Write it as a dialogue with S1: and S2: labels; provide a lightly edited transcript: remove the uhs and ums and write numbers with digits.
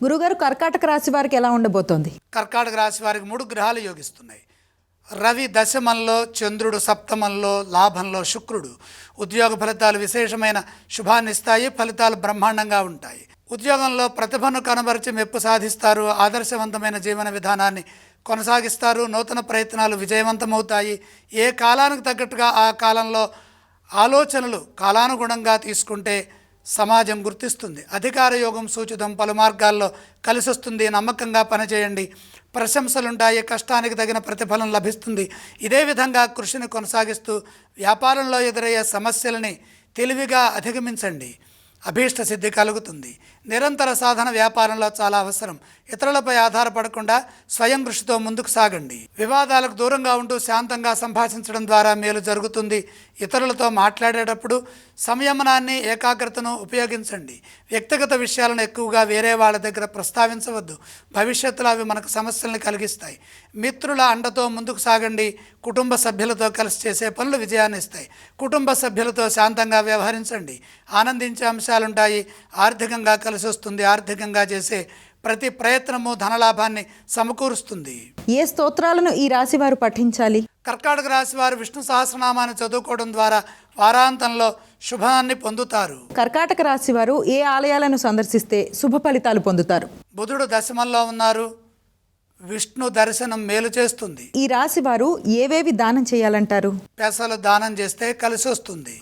S1: గురుగారు, కర్కాటక రాశి వారికి ఎలా ఉండబోతోంది?
S2: కర్కాటక రాశి వారికి 3 గ్రహాలు యోగిస్తున్నాయి. రవి దశమంలో, చంద్రుడు సప్తమంలో, లాభంలో శుక్రుడు. ఉద్యోగ ఫలితాలు విశేషమైన శుభాన్నిస్తాయి. ఫలితాలు బ్రహ్మాండంగా ఉంటాయి. ఉద్యోగంలో ప్రతిభను కనబరిచి మెప్పు సాధిస్తారు. ఆదర్శవంతమైన జీవన విధానాన్ని కొనసాగిస్తారు. నూతన ప్రయత్నాలు విజయవంతమవుతాయి. ఏ కాలానికి తగ్గట్టుగా ఆ కాలంలో ఆలోచనలు కాలానుగుణంగా తీసుకుంటే సమాజం గుర్తిస్తుంది. అధికార యోగం సూచితం. పలు మార్గాల్లో కలిసొస్తుంది. నమ్మకంగా పనిచేయండి. ప్రశంసలుంటాయి. కష్టానికి తగిన ప్రతిఫలం లభిస్తుంది. ఇదే విధంగా కృషిని కొనసాగిస్తూ వ్యాపారంలో ఎదురయ్యే సమస్యలని తెలివిగా అధిగమించండి. అభీష్ట సిద్ధి కలుగుతుంది. నిరంతర సాధన వ్యాపారంలో చాలా అవసరం. ఇతరులపై ఆధారపడకుండా స్వయం కృషితో ముందుకు సాగండి. వివాదాలకు దూరంగా ఉంటూ శాంతంగా సంభాషించడం ద్వారా మేలు జరుగుతుంది. ఇతరులతో మాట్లాడేటప్పుడు సంయమనాన్ని, ఏకాగ్రతను ఉపయోగించండి. వ్యక్తిగత విషయాలను ఎక్కువగా వేరే వాళ్ళ దగ్గర ప్రస్తావించవద్దు. భవిష్యత్తులో అవి మనకు సమస్యలను కలిగిస్తాయి. మిత్రుల అండతో ముందుకు సాగండి. కుటుంబ సభ్యులతో కలిసి చేసే పనులు విజయాన్ని ఇస్తాయి. కుటుంబ సభ్యులతో శాంతంగా వ్యవహరించండి. ఆనందించే అంశాలుంటాయి. ఆర్థికంగా కలిసి వస్తుంది. ఆర్థికంగా చేసే ప్రతి ప్రయత్నము ధనలాభాన్ని సమకూరుస్తుంది.
S1: ఏ స్తోత్రాలను ఈ రాశి వారు పఠించాలి?
S2: కర్కాటక రాశి వారు విష్ణు సహస్రనామాన్ని చదువుకోవడం ద్వారా వారాంతంలో శుభాన్ని పొందుతారు.
S1: కర్కాటక రాశి వారు ఏ ఆలయాలను సందర్శిస్తే శుభ ఫలితాలు పొందుతారు?
S2: బుధుడు దశమంలో ఉన్నారు. విష్ణు దర్శనం మేలు చేస్తుంది.
S1: ఈ రాశి వారు ఏవేవి దానం చేయాలంటారు?
S2: పెసలు దానం చేస్తే కలిసి వస్తుంది.